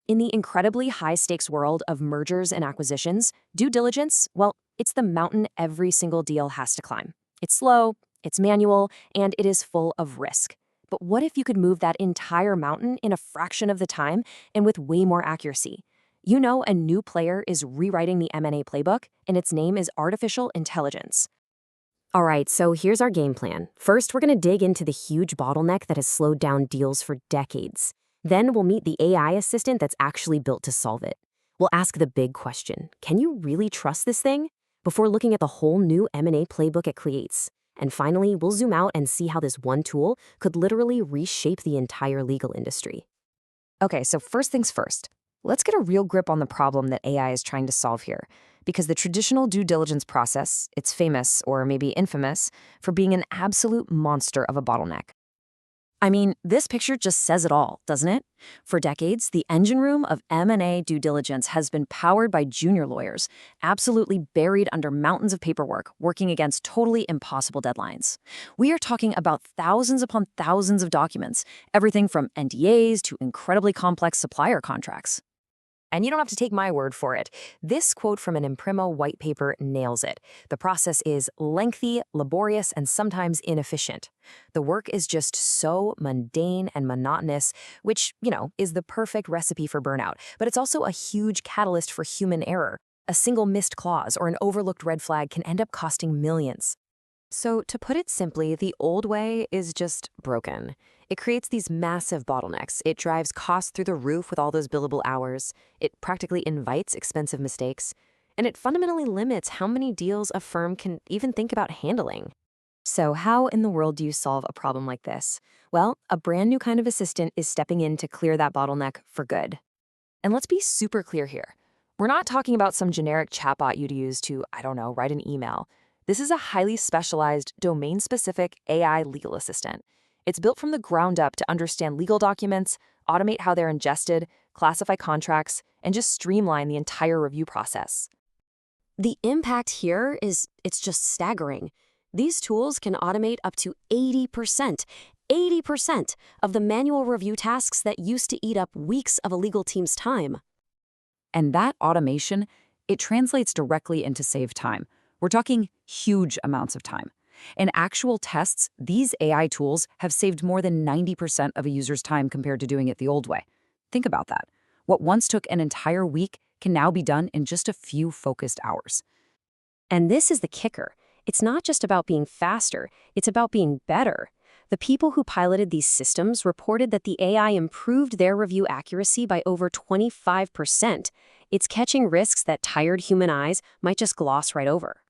In the incredibly high-stakes world of mergers and acquisitions, due diligence, well, it's the mountain every single deal has to climb. It's slow, it's manual, and it is full of risk. But what if you could move that entire mountain in a fraction of the time and with way more accuracy? You know, a new player is rewriting the M&A playbook, and its name is artificial intelligence. All right, so here's our game plan. First, we're going to dig into the huge bottleneck that has slowed down deals for decades. Then we'll meet the AI assistant that's actually built to solve it. We'll ask the big question, can you really trust this thing? Before looking at the whole new M&A playbook it creates. And finally, we'll zoom out and see how this one tool could literally reshape the entire legal industry. Okay, so first things first, let's get a real grip on the problem that AI is trying to solve here. Because the traditional due diligence process, it's famous, or maybe infamous, for being an absolute monster of a bottleneck. I mean, this picture just says it all, doesn't it? For decades, the engine room of M&A due diligence has been powered by junior lawyers, absolutely buried under mountains of paperwork, working against totally impossible deadlines. We are talking about thousands upon thousands of documents, everything from NDAs to incredibly complex supplier contracts. And you don't have to take my word for it. This quote from an Imprimo white paper nails it. The process is lengthy, laborious, and sometimes inefficient. The work is just so mundane and monotonous, which, is the perfect recipe for burnout. But it's also a huge catalyst for human error. A single missed clause or an overlooked red flag can end up costing millions. So, to put it simply, the old way is just broken. It creates these massive bottlenecks. It drives costs through the roof with all those billable hours. It practically invites expensive mistakes. And it fundamentally limits how many deals a firm can even think about handling. So how in the world do you solve a problem like this? Well, a brand new kind of assistant is stepping in to clear that bottleneck for good. And let's be super clear here. We're not talking about some generic chatbot you'd use to, write an email. This is a highly specialized, domain-specific AI legal assistant. It's built from the ground up to understand legal documents, automate how they're ingested, classify contracts, and just streamline the entire review process. The impact here it's just staggering. These tools can automate up to 80% of the manual review tasks that used to eat up weeks of a legal team's time. And that automation, it translates directly into saved time. We're talking huge amounts of time. In actual tests, these AI tools have saved more than 90% of a user's time compared to doing it the old way. Think about that. What once took an entire week can now be done in just a few focused hours. And this is the kicker. It's not just about being faster, it's about being better. The people who piloted these systems reported that the AI improved their review accuracy by over 25%. It's catching risks that tired human eyes might just gloss right over.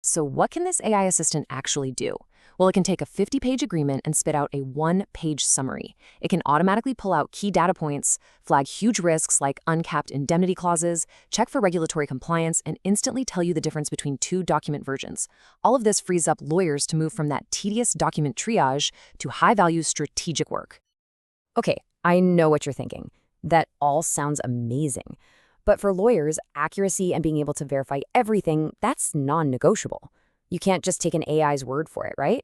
So what can this AI assistant actually do? Well, it can take a 50-page agreement and spit out a one-page summary. It can automatically pull out key data points, flag huge risks like uncapped indemnity clauses, check for regulatory compliance, and instantly tell you the difference between two document versions. All of this frees up lawyers to move from that tedious document triage to high-value strategic work. Okay, I know what you're thinking. That all sounds amazing. But for lawyers, accuracy and being able to verify everything, that's non-negotiable. You can't just take an AI's word for it, right?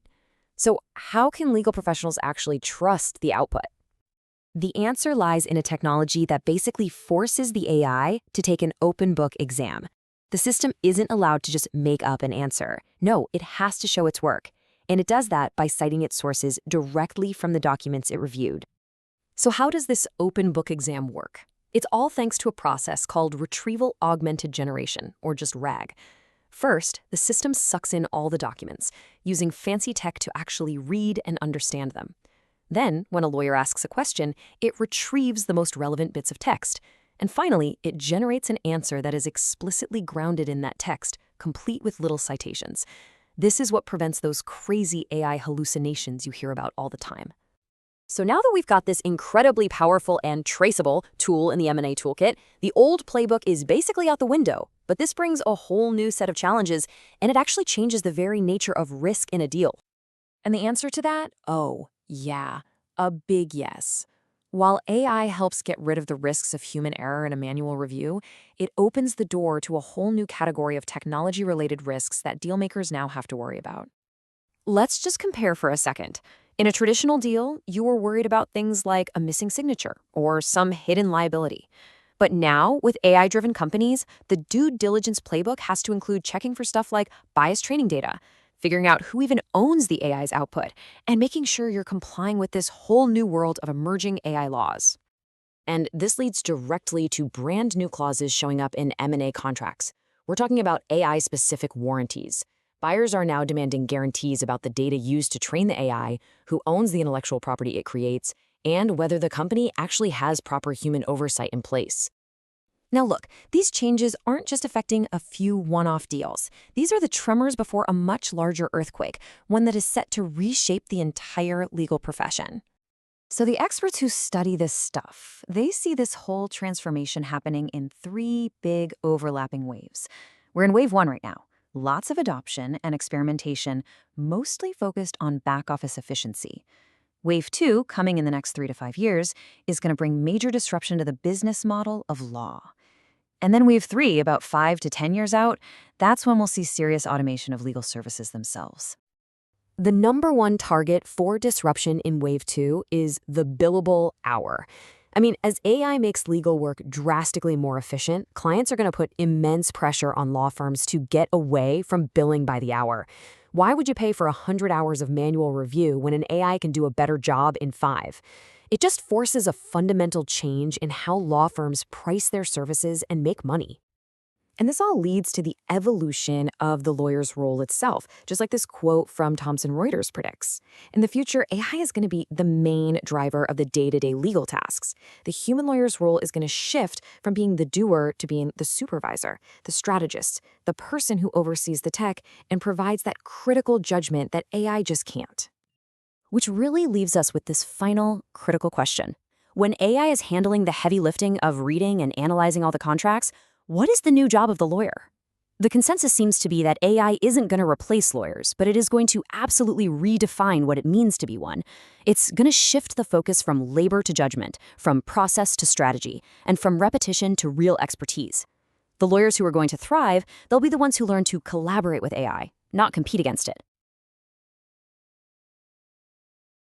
So how can legal professionals actually trust the output? The answer lies in a technology that basically forces the AI to take an open book exam. The system isn't allowed to just make up an answer. No, it has to show its work. And it does that by citing its sources directly from the documents it reviewed. So how does this open book exam work? It's all thanks to a process called retrieval augmented generation, or just RAG. First, the system sucks in all the documents, using fancy tech to actually read and understand them. Then, when a lawyer asks a question, it retrieves the most relevant bits of text. And finally, it generates an answer that is explicitly grounded in that text, complete with little citations. This is what prevents those crazy AI hallucinations you hear about all the time. So now that we've got this incredibly powerful and traceable tool in the M&A toolkit, the old playbook is basically out the window. But this brings a whole new set of challenges, and it actually changes the very nature of risk in a deal. And the answer to that? Oh, yeah, a big yes. While AI helps get rid of the risks of human error in a manual review, it opens the door to a whole new category of technology-related risks that dealmakers now have to worry about. Let's just compare for a second. In a traditional deal, you were worried about things like a missing signature or some hidden liability. But now, with AI-driven companies, the due diligence playbook has to include checking for stuff like biased training data, figuring out who even owns the AI's output, and making sure you're complying with this whole new world of emerging AI laws. And this leads directly to brand new clauses showing up in M&A contracts. We're talking about AI-specific warranties. Buyers are now demanding guarantees about the data used to train the AI, who owns the intellectual property it creates, and whether the company actually has proper human oversight in place. Now look, these changes aren't just affecting a few one-off deals. These are the tremors before a much larger earthquake, one that is set to reshape the entire legal profession. So the experts who study this stuff, they see this whole transformation happening in three big overlapping waves. We're in wave 1 right now. Lots of adoption and experimentation, mostly focused on back-office efficiency. Wave 2, coming in the next 3 to 5 years, is going to bring major disruption to the business model of law. And then wave 3, about 5 to 10 years out, that's when we'll see serious automation of legal services themselves. The number one target for disruption in Wave 2 is the billable hour. I mean, as AI makes legal work drastically more efficient, clients are going to put immense pressure on law firms to get away from billing by the hour. Why would you pay for 100 hours of manual review when an AI can do a better job in 5? It just forces a fundamental change in how law firms price their services and make money. And this all leads to the evolution of the lawyer's role itself, just like this quote from Thomson Reuters predicts. In the future, AI is going to be the main driver of the day-to-day legal tasks. The human lawyer's role is going to shift from being the doer to being the supervisor, the strategist, the person who oversees the tech and provides that critical judgment that AI just can't. Which really leaves us with this final critical question. When AI is handling the heavy lifting of reading and analyzing all the contracts, what is the new job of the lawyer? The consensus seems to be that AI isn't going to replace lawyers, but it is going to absolutely redefine what it means to be one. It's going to shift the focus from labor to judgment, from process to strategy, and from repetition to real expertise. The lawyers who are going to thrive, they'll be the ones who learn to collaborate with AI, not compete against it.